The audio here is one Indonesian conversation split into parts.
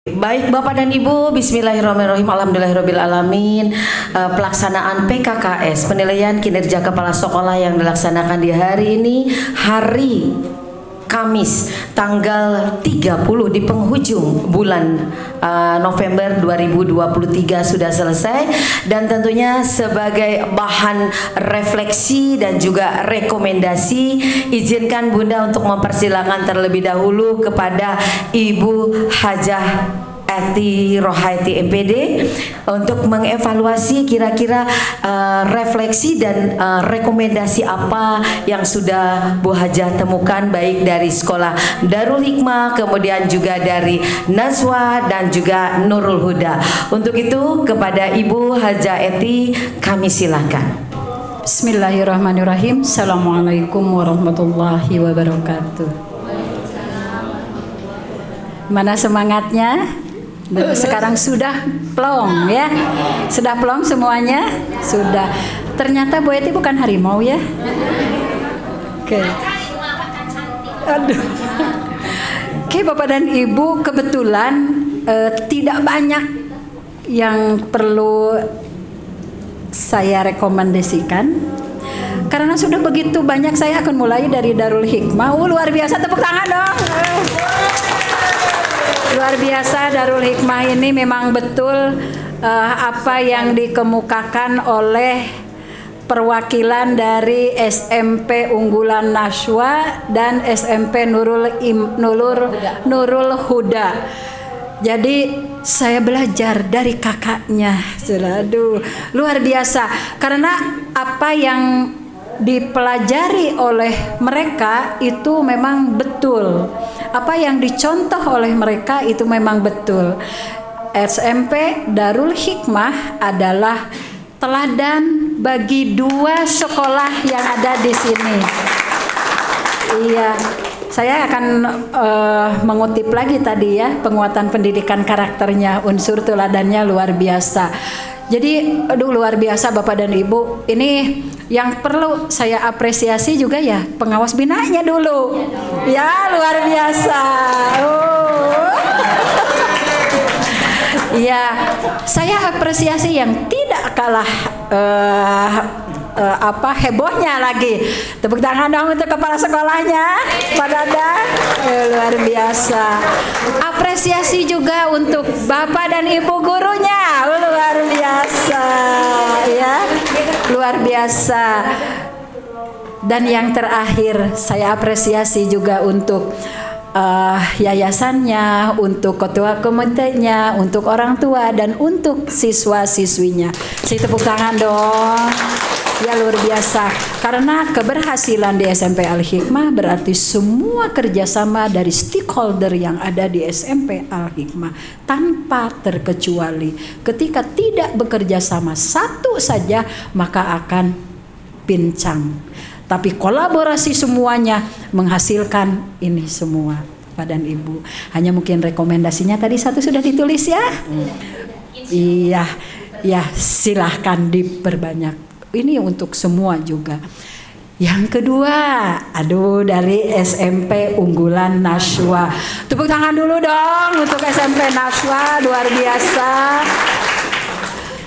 Baik Bapak dan Ibu, bismillahirrahmanirrahim, alhamdulillahirrahmanirrahim. Pelaksanaan PKKS, penilaian kinerja kepala sekolah yang dilaksanakan di hari ini, hari Kamis tanggal 30 di penghujung bulan November 2023 sudah selesai, dan tentunya sebagai bahan refleksi dan juga rekomendasi, izinkan Bunda untuk mempersilakan terlebih dahulu kepada Ibu Hajah Eti Rohaiti MPD untuk mengevaluasi kira-kira refleksi dan rekomendasi apa yang sudah Bu Hajah temukan, baik dari sekolah Darul Hikmah, kemudian juga dari Nazwa dan juga Nurul Huda. Untuk itu kepada Ibu Hajah Eti kami silakan. Bismillahirrahmanirrahim. Assalamualaikum warahmatullahi wabarakatuh. Mana semangatnya? Sekarang sudah plong ya, sudah plong semuanya, sudah. Ternyata Bu Eti bukan harimau ya. Oke. Aduh. Oke Bapak dan Ibu, kebetulan tidak banyak yang perlu saya rekomendasikan. Karena sudah begitu banyak, saya akan mulai dari Darul Hikmah. Luar biasa, tepuk tangan dong. Luar biasa, Darul Hikmah ini memang betul apa yang dikemukakan oleh perwakilan dari SMP Unggulan Naswa dan SMP Nurul Huda. Jadi saya belajar dari kakaknya. Aduh, luar biasa. Karena apa yang dipelajari oleh mereka itu memang betul. Apa yang dicontoh oleh mereka itu memang betul. SMP Darul Hikmah adalah teladan bagi dua sekolah yang ada di sini. Iya, saya akan mengutip lagi tadi ya, penguatan pendidikan karakternya, unsur teladannya luar biasa. Jadi, aduh luar biasa Bapak dan Ibu. Ini yang perlu saya apresiasi juga ya, pengawas binanya dulu. Ya, luar biasa. Ya, saya apresiasi yang tidak kalah hebohnya lagi. Tepuk tangan dong untuk kepala sekolahnya, Pak Dadang. Luar biasa. Apresiasi juga untuk Bapak dan Ibu gurunya. Luar biasa ya. Luar biasa. Dan yang terakhir, saya apresiasi juga untuk yayasannya, untuk ketua komitenya, untuk orang tua, dan untuk siswa-siswinya. Saya tepuk tangan dong. Ya luar biasa. Karena keberhasilan di SMP Al-Hikmah berarti semua kerjasama dari stakeholder yang ada di SMP Al-Hikmah tanpa terkecuali. Ketika tidak bekerja sama satu saja, maka akan pincang. Tapi kolaborasi semuanya menghasilkan ini semua, Pak dan Ibu. Hanya mungkin rekomendasinya tadi satu sudah ditulis ya. Iya, ya silahkan diperbanyak. Ini untuk semua juga. Yang kedua, aduh dari SMP Unggulan Naswa. Tepuk tangan dulu dong untuk SMP Naswa, luar biasa.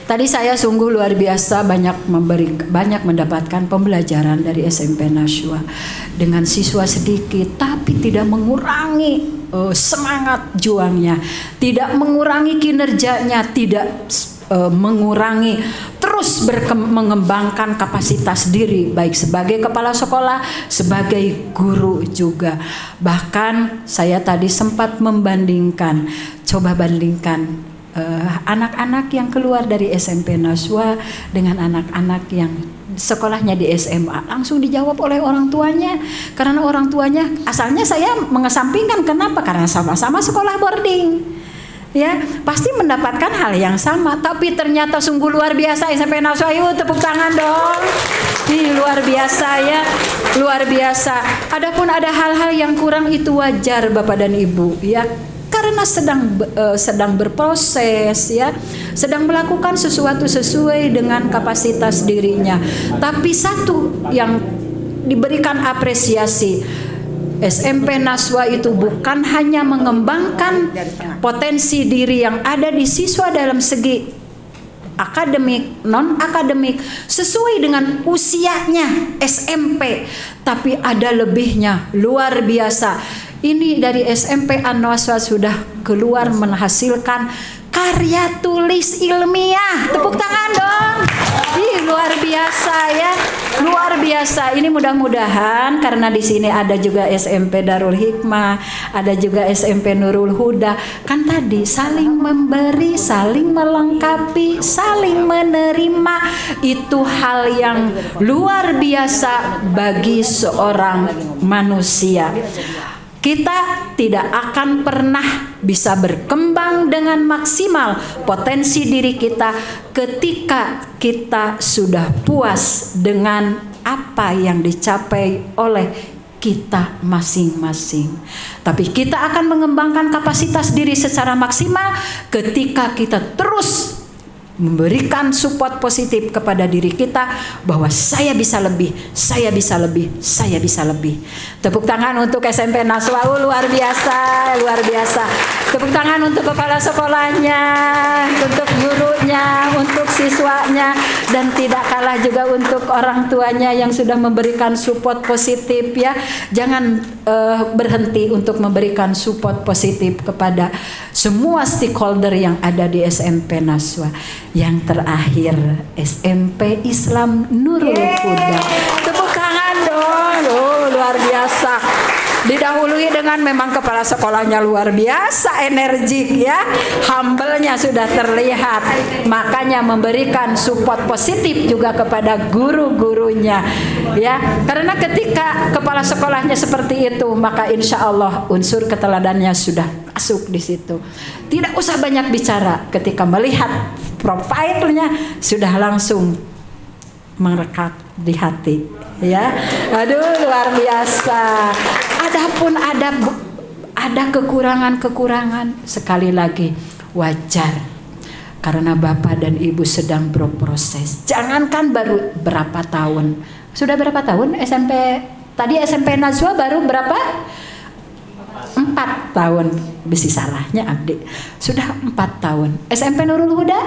Tadi saya sungguh luar biasa banyak mendapatkan pembelajaran dari SMP Naswa dengan siswa sedikit, tapi tidak mengurangi semangat juangnya, tidak mengurangi kinerjanya, tidak mengurangi, terus mengembangkan kapasitas diri baik sebagai kepala sekolah, sebagai guru juga. Bahkan saya tadi sempat membandingkan, coba bandingkan anak-anak yang keluar dari SMP Naswa dengan anak-anak yang sekolahnya di SMA. Langsung dijawab oleh orang tuanya. Karena orang tuanya, asalnya saya mengesampingkan, kenapa? Karena sama-sama sekolah boarding. Ya, pasti mendapatkan hal yang sama. Tapi ternyata sungguh luar biasa SMP Naswa. Yuk tepuk tangan dong. Ih, luar biasa ya, luar biasa. Adapun ada hal-hal yang kurang itu wajar Bapak dan Ibu ya. Karena sedang berproses ya, sedang melakukan sesuatu sesuai dengan kapasitas dirinya. Tapi satu yang diberikan apresiasi, SMP Naswa itu bukan hanya mengembangkan potensi diri yang ada di siswa dalam segi akademik, non-akademik, sesuai dengan usianya SMP, tapi ada lebihnya, luar biasa. Ini dari SMP An-Naswa sudah keluar menghasilkan karya tulis ilmiah. Tepuk tangan dong. Ih, luar biasa ya, luar biasa. Ini mudah-mudahan karena di sini ada juga SMP Darul Hikmah, ada juga SMP Nurul Huda. Kan tadi saling memberi, saling melengkapi, saling menerima, itu hal yang luar biasa bagi seorang manusia. Kita tidak akan pernah bisa berkembang dengan maksimal potensi diri kita ketika kita sudah puas dengan apa yang dicapai oleh kita masing-masing. Tapi kita akan mengembangkan kapasitas diri secara maksimal ketika kita terus memberikan support positif kepada diri kita bahwa saya bisa lebih, saya bisa lebih, saya bisa lebih. Tepuk tangan untuk SMP Naswa, luar biasa, luar biasa. Tepuk tangan untuk kepala sekolahnya, untuk gurunya, untuk siswanya, dan tidak kalah juga untuk orang tuanya yang sudah memberikan support positif ya. Jangan berhenti untuk memberikan support positif kepada semua stakeholder yang ada di SMP Naswa. Yang terakhir SMP Islam Nurul Huda. Tepuk tangan dong. Luar biasa. Didahului dengan memang kepala sekolahnya luar biasa energik ya. Humble-nya sudah terlihat. Makanya memberikan support positif juga kepada guru-gurunya ya. Karena ketika kepala sekolahnya seperti itu, maka insya Allah unsur keteladannya sudah masuk di situ. Tidak usah banyak bicara, ketika melihat profilnya sudah langsung merekat di hati ya. Aduh, luar biasa. Adapun ada kekurangan-kekurangan, sekali lagi wajar karena Bapak dan Ibu sedang berproses. Jangankan baru berapa tahun. Sudah berapa tahun SMP? Tadi SMP Naswa baru berapa? 4 tahun. Bisi salahnya Abdi. Sudah 4 tahun. SMP Nurul Huda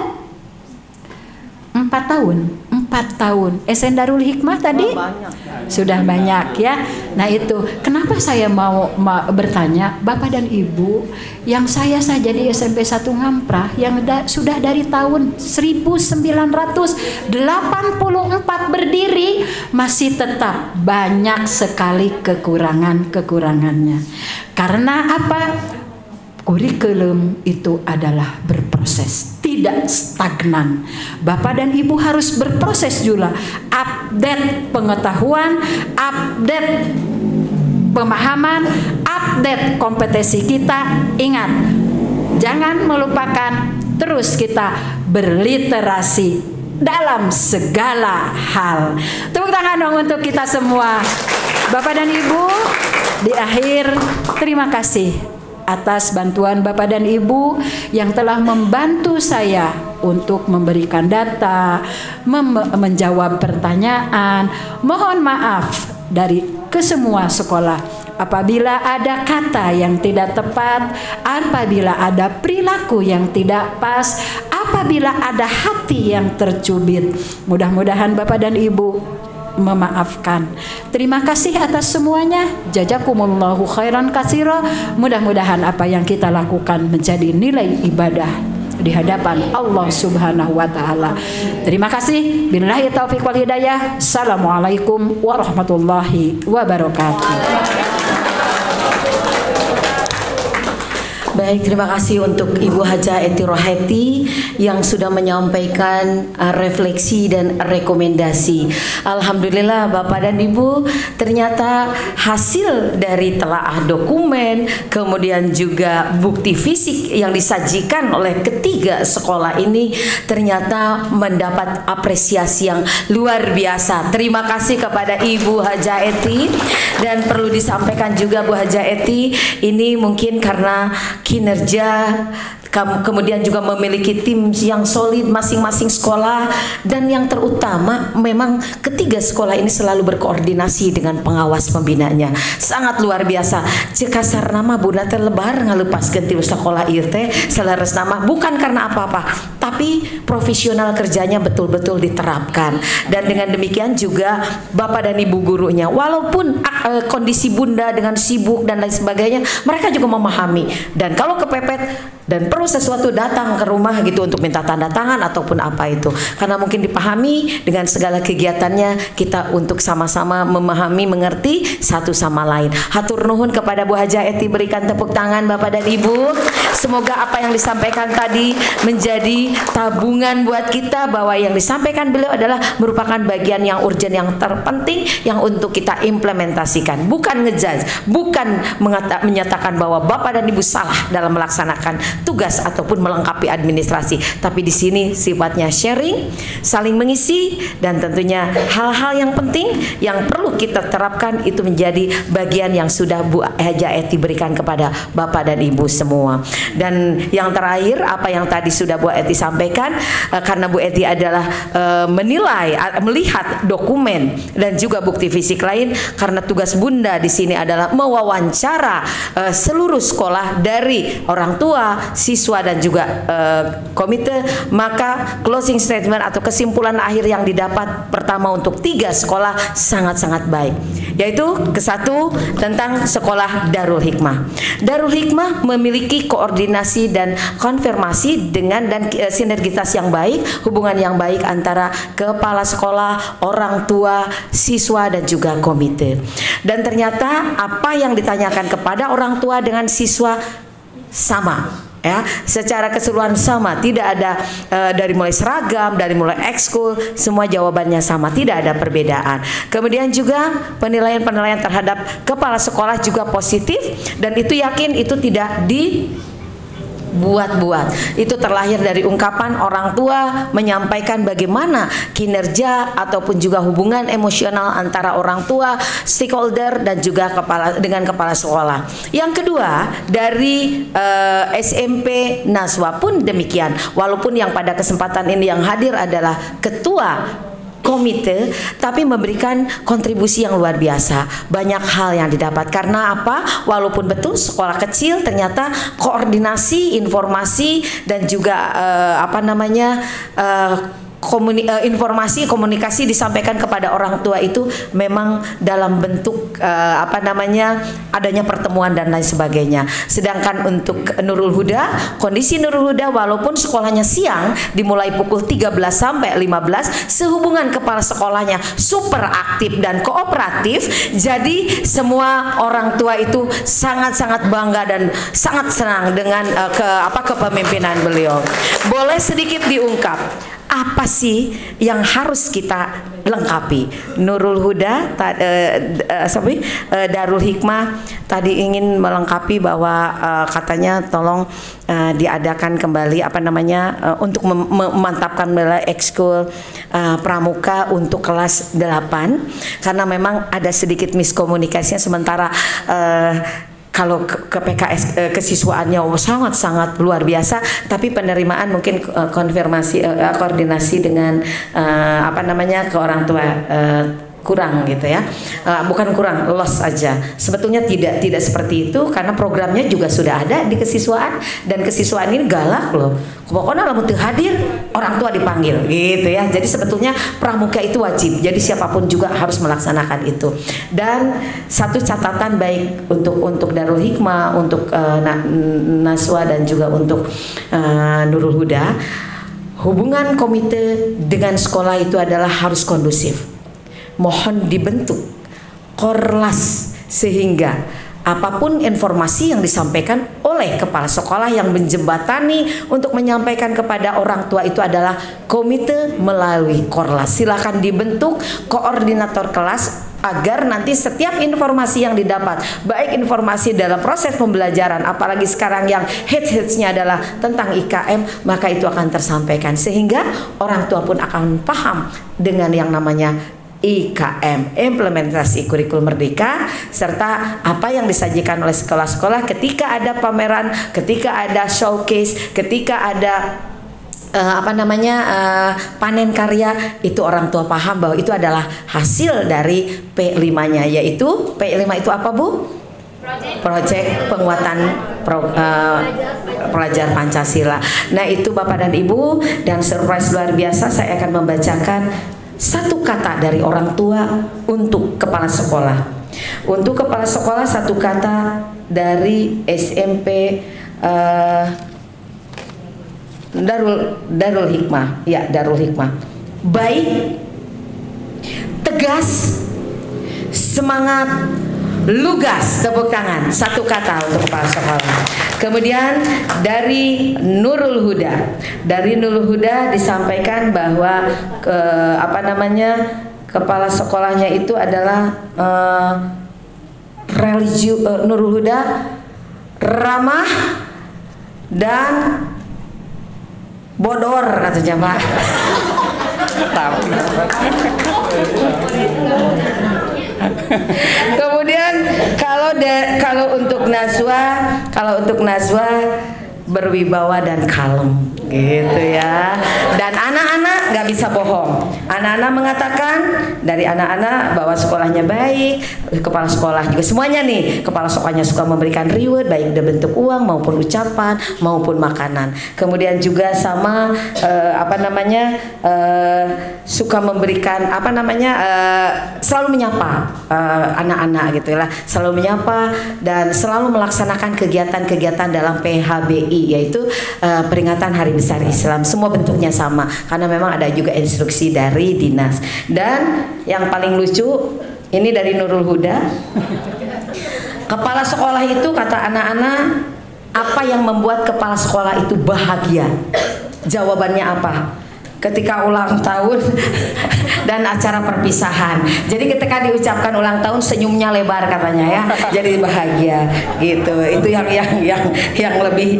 4 tahun. 4 tahun. SMP Darul Hikmah tadi sudah banyak ya. Nah itu kenapa saya mau bertanya Bapak dan Ibu, yang saya saja di SMP 1 Ngamprah yang sudah dari tahun 1984 berdiri, masih tetap banyak sekali kekurangannya. Karena apa? Kurikulum itu adalah berproses, tidak stagnan. Bapak dan Ibu harus berproses juga, update pengetahuan, update pemahaman, update kompetensi kita. Ingat, jangan melupakan terus kita berliterasi dalam segala hal. Tepuk tangan dong untuk kita semua. Bapak dan Ibu, di akhir terima kasih atas bantuan Bapak dan Ibu yang telah membantu saya untuk memberikan data, menjawab pertanyaan. Mohon maaf dari kesemua sekolah apabila ada kata yang tidak tepat, apabila ada perilaku yang tidak pas, apabila ada hati yang tercubit. Mudah-mudahan Bapak dan Ibu memaafkan. Terima kasih atas semuanya. Jazakumullahu khairan katsira. Mudah-mudahan apa yang kita lakukan menjadi nilai ibadah di hadapan Allah Subhanahu wa taala. Terima kasih. Billahi taufiq wal hidayah. Assalamualaikum warahmatullahi wabarakatuh. Baik, terima kasih untuk Ibu Hajah Eti Roheti yang sudah menyampaikan refleksi dan rekomendasi. Alhamdulillah Bapak dan Ibu, ternyata hasil dari telaah dokumen, kemudian juga bukti fisik yang disajikan oleh ketiga sekolah ini ternyata mendapat apresiasi yang luar biasa. Terima kasih kepada Ibu Hajah Eti, dan perlu disampaikan juga Bu Hajah Eti, ini mungkin karena kinerja kemudian juga memiliki tim yang solid masing-masing sekolah, dan yang terutama memang ketiga sekolah ini selalu berkoordinasi dengan pengawas pembinanya. Sangat luar biasa. Cekasar nama Bunda teh lebar ngalepaskeun ti sekolah ieu teh selaras nama bukan karena apa-apa, tapi profesional kerjanya betul-betul diterapkan. Dan dengan demikian juga Bapak dan Ibu gurunya, walaupun kondisi Bunda dengan sibuk dan lain sebagainya, mereka juga memahami. Dan kalau kepepet dan perlu sesuatu datang ke rumah gitu untuk minta tanda tangan ataupun apa itu, karena mungkin dipahami dengan segala kegiatannya, kita untuk sama-sama memahami, mengerti satu sama lain. Hatur nuhun kepada Bu Haja Eti, berikan tepuk tangan Bapak dan Ibu. Semoga apa yang disampaikan tadi menjadi tabungan buat kita, bahwa yang disampaikan beliau adalah merupakan bagian yang urgent, yang terpenting, yang untuk kita implementasikan. Bukan ngejudge, bukan menyatakan bahwa Bapak dan Ibu salah dalam melaksanakan tugas ataupun melengkapi administrasi, tapi di sini sifatnya sharing, saling mengisi, dan tentunya hal-hal yang penting yang perlu kita terapkan itu menjadi bagian yang sudah Bu Haja Eti berikan kepada Bapak dan Ibu semua. Dan yang terakhir, apa yang tadi sudah Bu Eti sampaikan, karena Bu Eti adalah menilai, melihat dokumen dan juga bukti fisik lain, karena tugas Bunda di sini adalah mewawancara seluruh sekolah dari orang tua, siswa dan juga komite, maka closing statement atau kesimpulan akhir yang didapat pertama untuk 3 sekolah sangat-sangat baik, yaitu ke-1 tentang sekolah Darul Hikmah. Darul Hikmah memiliki koordinasi dan konfirmasi dengan dan sinergitas yang baik, hubungan yang baik antara kepala sekolah, orang tua, siswa dan juga komite. Dan ternyata apa yang ditanyakan kepada orang tua dengan siswa sama, ya, secara keseluruhan sama, tidak ada dari mulai seragam, dari mulai ekskul, semua jawabannya sama, tidak ada perbedaan. Kemudian juga penilaian-penilaian terhadap kepala sekolah juga positif, dan itu yakin itu tidak dibuat-buat. Itu terlahir dari ungkapan orang tua menyampaikan bagaimana kinerja ataupun juga hubungan emosional antara orang tua, stakeholder dan juga dengan kepala sekolah. Yang kedua, dari SMP Naswa pun demikian. Walaupun yang pada kesempatan ini yang hadir adalah ketua komite, tapi memberikan kontribusi yang luar biasa. Banyak hal yang didapat. Karena apa? Walaupun betul sekolah kecil, ternyata koordinasi, informasi dan juga informasi komunikasi disampaikan kepada orang tua itu memang dalam bentuk adanya pertemuan dan lain sebagainya. Sedangkan untuk Nurul Huda, kondisi Nurul Huda walaupun sekolahnya siang dimulai pukul 13 sampai 15, sehubungan kepala sekolahnya super aktif dan kooperatif, jadi semua orang tua itu sangat-sangat bangga dan sangat senang dengan kepemimpinan beliau. Boleh sedikit diungkap apa sih yang harus kita lengkapi? Nurul Huda, Darul Hikmah tadi ingin melengkapi bahwa katanya tolong diadakan kembali untuk memantapkan ekskul pramuka untuk kelas 8, karena memang ada sedikit miskomunikasinya. Sementara kalau ke PKS kesiswaannya sangat-sangat luar biasa, tapi penerimaan mungkin konfirmasi koordinasi dengan ke orang tua kurang gitu ya, bukan kurang, loss aja. Sebetulnya tidak seperti itu, karena programnya juga sudah ada di kesiswaan, dan kesiswaan ini galak loh. Pokoknya lamun teu hadir orang tua dipanggil gitu ya. Jadi sebetulnya pramuka itu wajib. Jadi siapapun juga harus melaksanakan itu. Dan satu catatan baik untuk Darul Hikmah, untuk Naswa dan juga untuk Nurul Huda, hubungan komite dengan sekolah itu adalah harus kondusif. Mohon dibentuk korlas sehingga apapun informasi yang disampaikan oleh kepala sekolah yang menjembatani untuk menyampaikan kepada orang tua itu adalah komite melalui korlas. Silakan dibentuk koordinator kelas agar nanti setiap informasi yang didapat, baik informasi dalam proses pembelajaran, apalagi sekarang yang hits-hitsnya adalah tentang IKM, maka itu akan tersampaikan sehingga orang tua pun akan paham dengan yang namanya IKM, implementasi kurikulum merdeka, serta apa yang disajikan oleh sekolah-sekolah ketika ada pameran, ketika ada showcase, ketika ada panen karya, itu orang tua paham bahwa itu adalah hasil dari P5-nya, yaitu P5 itu apa Bu? Proyek penguatan pelajar Pancasila. Nah itu Bapak dan Ibu, dan surprise luar biasa, saya akan membacakan satu kata dari orang tua untuk kepala sekolah. Untuk kepala sekolah satu kata dari SMP Darul Hikmah. Ya, Darul Hikmah. Baik, tegas, semangat, lugas. Tepuk tangan. Satu kata untuk kepala sekolah. Kemudian dari Nurul Huda. Dari Nurul Huda disampaikan bahwa kepala sekolahnya itu adalah Nurul Huda ramah dan bodor katanya Pak. Kemudian kalau untuk Najwa berwibawa dan kalem gitu ya. Dan anak-anak nggak bisa bohong. Anak-anak mengatakan, dari anak-anak bahwa sekolahnya baik, kepala sekolah juga semuanya nih, kepala sekolahnya suka memberikan reward baik dalam bentuk uang maupun ucapan maupun makanan. Kemudian juga sama suka memberikan selalu menyapa anak-anak gitu lah, selalu menyapa dan selalu melaksanakan kegiatan-kegiatan dalam PHBI, yaitu peringatan Hari Besar Islam. Semua bentuknya sama karena memang ada juga instruksi dari dinas. Dan yang paling lucu ini dari Nurul Huda. Kepala sekolah itu, kata anak-anak, apa yang membuat kepala sekolah itu bahagia? Jawabannya apa? Ketika ulang tahun dan acara perpisahan. Jadi ketika diucapkan ulang tahun senyumnya lebar katanya ya. Jadi bahagia gitu. Itu yang lebih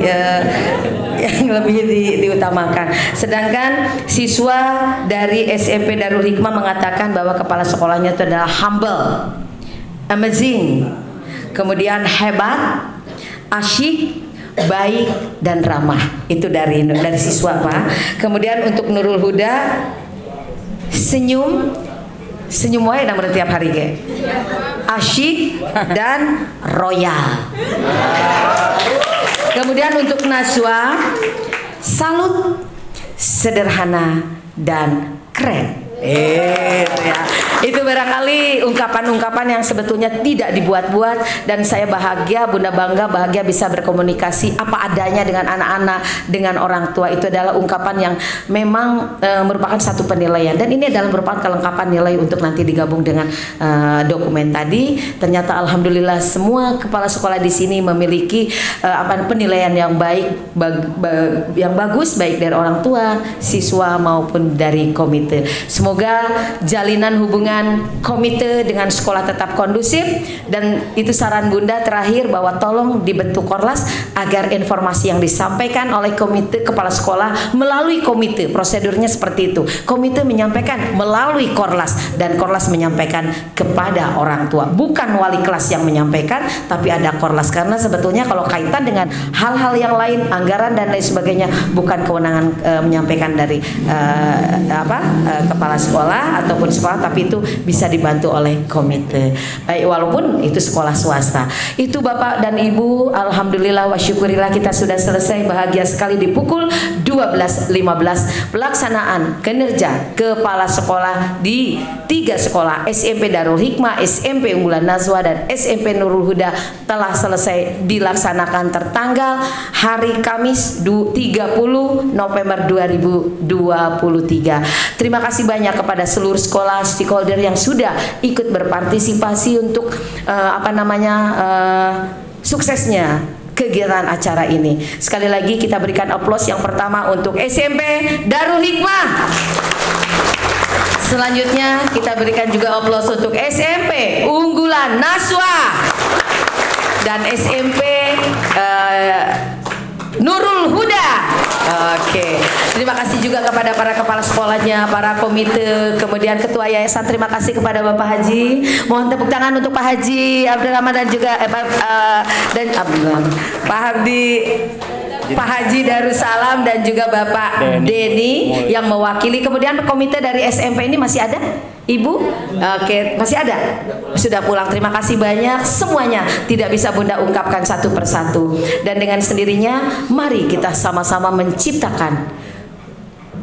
diutamakan. Sedangkan siswa dari SMP Darul Hikmah mengatakan bahwa kepala sekolahnya itu adalah humble, amazing, kemudian hebat, asyik, baik dan ramah. Itu dari siswa Pak. Kemudian untuk Nurul Huda, senyum wae dan berarti tiap hari ke asyik dan royal. Kemudian untuk Najwa, salut, sederhana dan keren. Itu barangkali ungkapan-ungkapan yang sebetulnya tidak dibuat-buat, dan saya bahagia, Bunda bangga bahagia bisa berkomunikasi apa adanya dengan anak-anak, dengan orang tua. Itu adalah ungkapan yang memang merupakan satu penilaian, dan ini adalah merupakan kelengkapan nilai untuk nanti digabung dengan dokumen tadi. Ternyata alhamdulillah semua kepala sekolah di sini memiliki penilaian yang baik, yang bagus, baik dari orang tua, siswa maupun dari komite. Semoga jalinan hubungan komite dengan sekolah tetap kondusif, dan itu saran Bunda terakhir bahwa tolong dibentuk Korlas agar informasi yang disampaikan oleh komite kepala sekolah melalui komite, prosedurnya seperti itu. Komite menyampaikan melalui Korlas dan Korlas menyampaikan kepada orang tua, bukan wali kelas yang menyampaikan, tapi ada Korlas, karena sebetulnya kalau kaitan dengan hal-hal yang lain, anggaran dan lain sebagainya, bukan kewenangan menyampaikan dari kepala sekolah ataupun sekolah, tapi itu bisa dibantu oleh komite. Baik, walaupun itu sekolah swasta. Itu Bapak dan Ibu, alhamdulillah wa syukurillah kita sudah selesai, bahagia sekali di pukul 12.15 pelaksanaan kinerja kepala sekolah di 3 sekolah SMP Darul Hikmah, SMP Unggulan Najwa dan SMP Nurul Huda telah selesai dilaksanakan tertanggal hari Kamis 30 November 2023. Terima kasih banyak kepada seluruh sekolah stakeholder yang sudah ikut berpartisipasi untuk suksesnya kegiatan acara ini. Sekali lagi kita berikan aplaus yang pertama untuk SMP Darul Hikmah. Selanjutnya kita berikan juga aplaus untuk SMP Unggulan Najwa dan SMP Nurul Huda. Oke. Terima kasih juga kepada para kepala sekolahnya, para komite, kemudian ketua yayasan. Terima kasih kepada Bapak Haji. Mohon tepuk tangan untuk Pak Haji Abdul Rahman dan juga Pak Habdi, Pak Haji Darussalam dan juga Bapak Denny yang mewakili. Kemudian komite dari SMP ini masih ada? Ibu? Oke, masih ada? Sudah pulang. Terima kasih banyak semuanya. Tidak bisa Bunda ungkapkan satu persatu. Dan dengan sendirinya mari kita sama-sama menciptakan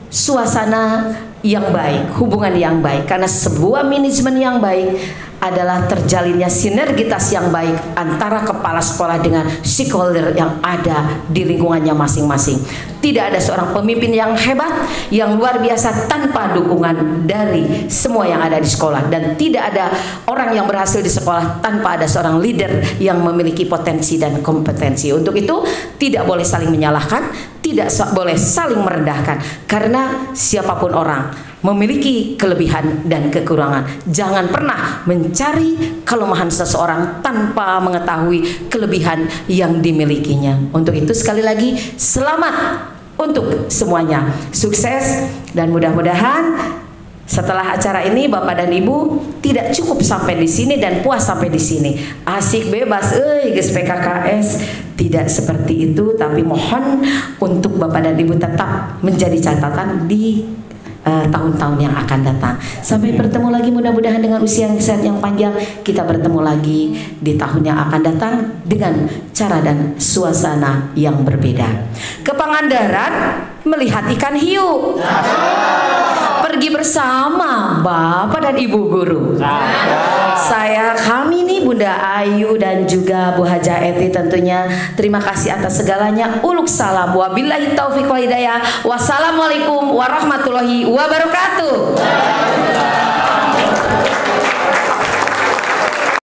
suasana yang baik, hubungan yang baik. Karena sebuah manajemen yang baik adalah terjalinnya sinergitas yang baik antara kepala sekolah dengan stakeholder yang ada di lingkungannya masing-masing. Tidak ada seorang pemimpin yang hebat, yang luar biasa tanpa dukungan dari semua yang ada di sekolah. Dan tidak ada orang yang berhasil di sekolah tanpa ada seorang leader yang memiliki potensi dan kompetensi. Untuk itu tidak boleh saling menyalahkan, tidak boleh saling merendahkan. Karena siapapun orang memiliki kelebihan dan kekurangan. Jangan pernah mencari kelemahan seseorang tanpa mengetahui kelebihan yang dimilikinya. Untuk itu sekali lagi selamat untuk semuanya. Sukses dan mudah-mudahan setelah acara ini Bapak dan Ibu tidak cukup sampai di sini dan puas sampai di sini. Asik bebas geus PKKS. Tidak seperti itu, tapi mohon untuk Bapak dan Ibu tetap menjadi catatan di tahun-tahun yang akan datang. Sampai bertemu lagi, mudah-mudahan dengan usia yang sehat yang panjang kita bertemu lagi di tahun yang akan datang dengan cara dan suasana yang berbeda. Ke Pangandaran melihat ikan hiu. Pergi bersama Bapak dan Ibu guru. Kami nih Bunda Ayu dan juga Bu Haja Eti tentunya terima kasih atas segalanya. Uluk salam. Wabillahi taufiq wa hidayah. Wassalamualaikum warahmatullahi wabarakatuh.